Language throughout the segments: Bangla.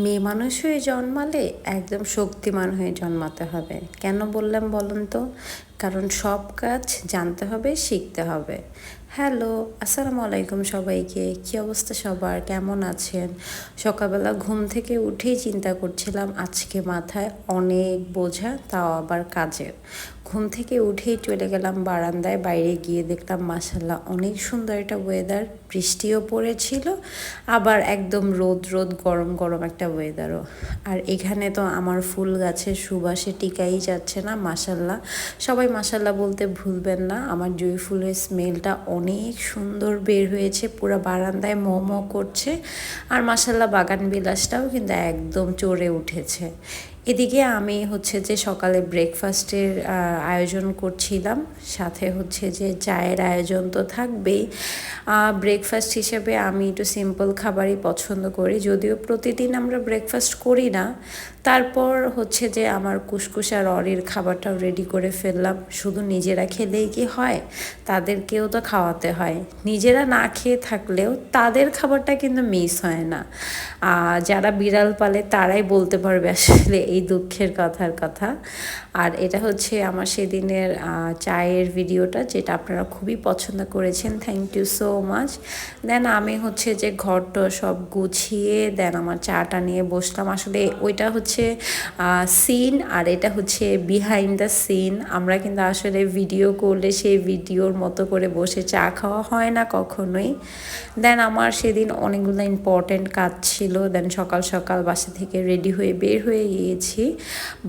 মেয়ে মানুষ হয়ে জন্মালে একদম শক্তিমান হয়ে জন্মাতে হবে। কেন বললাম বলুন তো? কারণ সব কাজ জানতে হবে, শিখতে হবে। হ্যালো, আসসালামু আলাইকুম সবাইকে। কী অবস্থা সবার? কেমন আছেন? সকালবেলা ঘুম থেকে উঠেই চিন্তা করছিলাম আজকে মাথায় অনেক বোঝা, তাও আবার কাজের। ঘুম থেকে উঠেই চলে গেলাম বারান্দায়, বাইরে গিয়ে দেখলাম মাশাল্লাহ অনেক সুন্দর একটা ওয়েদার, বৃষ্টিও পড়েছিল, আবার একদম রোদ রোদ গরম গরম একটা ওয়েদারও। আর এখানে তো আমার ফুল গাছের সুবাসে টিকাই যাচ্ছে না, মাশাল্লাহ। সবাই মাশাল্লাহ বলতে ভুলবেন না, আমার জুঁই ফুলের স্মেলটা অনেক সুন্দর বের হয়েছে, পুরো বারান্দায় মোমো করছে। আর মাশাল্লাহ বাগান বিলাসটাও কিন্তু একদম চড়ে উঠেছে। এদিকে আমি যে সকালে ব্রেকফাস্টের আয়োজন করছিলাম, সাথে যে চায়ের আয়োজন তো থাকবেই। ব্রেকফাস্ট হিসেবে আমি একটু সিম্পল খাবারই পছন্দ করি, যদিও প্রতিদিন আমরা ব্রেকফাস্ট করি না। তারপর যে আমার কুসকুস আর অরির খাবারটাও রেডি করে ফেললাম। শুধু নিজেরা খেলেই কি হয়, তাদেরকেও তো খাওয়াতে হয়। নিজেরা না খেয়ে থাকলেও তাদের খাবারটা কিন্তু মিস হয় না। যারা বিড়াল পালে তারাই বলতে পারবে আসলে এই দুঃখের কথার কথা। আর এটা আমার সেদিনের চায়ের ভিডিওটা, যেটা আপনারা খুবই পছন্দ করেছেন, থ্যাংক ইউ সো মাচ। দেন আমি যে ঘরটা সব গুছিয়ে দেন আমার চাটা নিয়ে বসলাম। আসলে ওইটা সিন, আর এটা বিহাইন্ড দ্য সিন। আমরা কিন্তু আসলে ভিডিও করলে সেই ভিডিওর মতো করে বসে চা খাওয়া হয় না কখনোই। দেন আমার সেদিন অনেকগুলো ইম্পর্টেন্ট কাজ ছিল। দেন সকাল সকাল বাসা থেকে রেডি হয়ে বের হয়ে গিয়েছি।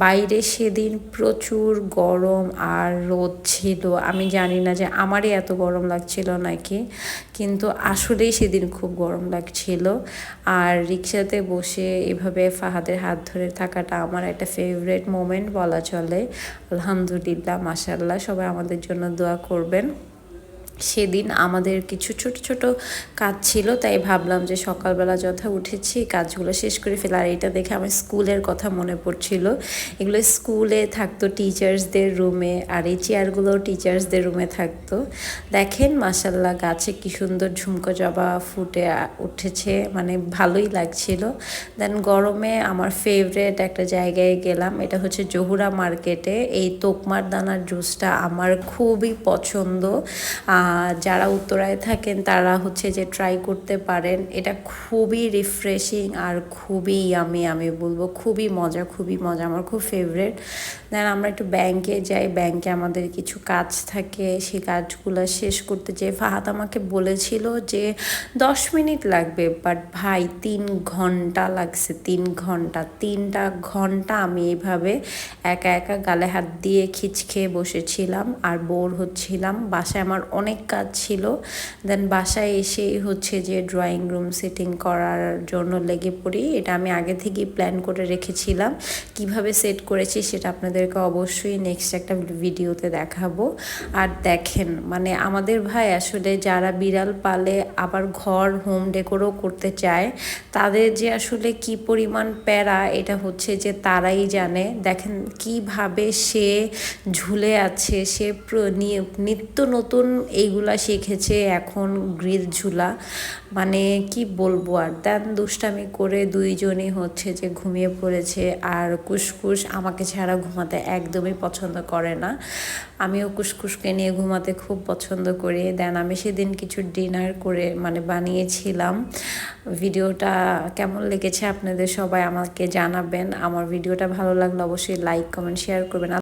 বাইরে সেদিন প্রচুর গরম আর রোদ ছিল। আমি জানি না যে আমারই এত গরম লাগছিল নাকি, কিন্তু আসলেই সেদিন খুব গরম লাগছিল। আর রিক্সাতে বসে এভাবে ফাহাদের হাত ধরে থাকাটা আমার একটা ফেভারিট মোমেন্ট বলা চলে। আলহামদুলিল্লাহ, মাশাআল্লাহ, সবাই আমাদের জন্য দোয়া করবেন। সেদিন আমাদের কিছু ছোট ছোট কাজ ছিল, তাই ভাবলাম যে সকালবেলা যথা উঠেছি কাজগুলো শেষ করে ফেলা। আর এটা দেখে আমার স্কুলের কথা মনে পড়ছিল। এগুলো স্কুলে থাকতো টিচার্সদের রুমে, আর এই চেয়ারগুলোও টিচার্সদের রুমে থাকতো। দেখেন মাশাল্লাহ, গাছে কি সুন্দর ঝুমকো জবা ফুটে উঠেছে, মানে ভালোই লাগছিল। দেন গরমে আমার ফেভারেট একটা জায়গায় গেলাম, এটা জহুরা মার্কেটে। এই তোকমার দানার জুসটা আমার খুবই পছন্দ। যারা উত্তরায় থাকেন তারা যে ট্রাই করতে পারেন। এটা খুবই রিফ্রেশিং আর খুবই ইয়ামি, আমি বলবো খুবই মজা, খুবই মজা, আমার খুব ফেভারেট। দেন আমরা একটু ব্যাংকে যাই। ব্যাংকে আমাদের কিছু কাজ থাকে, সেই কাজগুলো শেষ করতে যেয়ে ফাহাদ আমাকে বলেছিল যে 10 মিনিট লাগবে, বাট ভাই 3 ঘন্টা লাগছে। 3 ঘন্টা আমি এইভাবে একা একা গালে হাত দিয়ে খেয়ে বসেছিলাম আর বোর হচ্ছিলাম। বাসায় আমার অনেক কাজ ছিল। দেন বাসায় এসেই যে ড্রয়িং রুম সেটিং করার জন্য লেগে পড়ি। এটা আমি আগে থেকেই প্ল্যান করে রেখেছিলাম, কিভাবে সেট করেছি সেটা আপনাদেরকে অবশ্যই নেক্সট একটা ভিডিওতে দেখাবো। আর দেখেন, মানে আমাদের ভাই আসলে যারা বিড়াল পালে আবার ঘর হোম ডেকোরও করতে চায়, তাদের যে আসলে কি পরিমাণ প্যারা, এটা যে তারাই জানে। দেখেন কিভাবে সে ঝুলে আছে, সে নিত্য নতুন এইগুলা শিখেছে এখন, গ্রিল ঝুলা, মানে কি বলবো। আর দেন দুষ্টামি করে দুইজনই যে ঘুমিয়ে পড়েছে। আর কুসকুস আমাকে ছাড়া ঘুমাতে একদমই পছন্দ করে না, আমিও কুসকুসকে নিয়ে ঘুমাতে খুব পছন্দ করি। দেন আমি সেদিন কিছু ডিনার করে বানিয়েছিলাম। ভিডিওটা কেমন লেগেছে আপনাদের সবাই আমাকে জানাবেন। আমার ভিডিওটা ভালো লাগলে অবশ্যই লাইক, কমেন্ট, শেয়ার করবেন।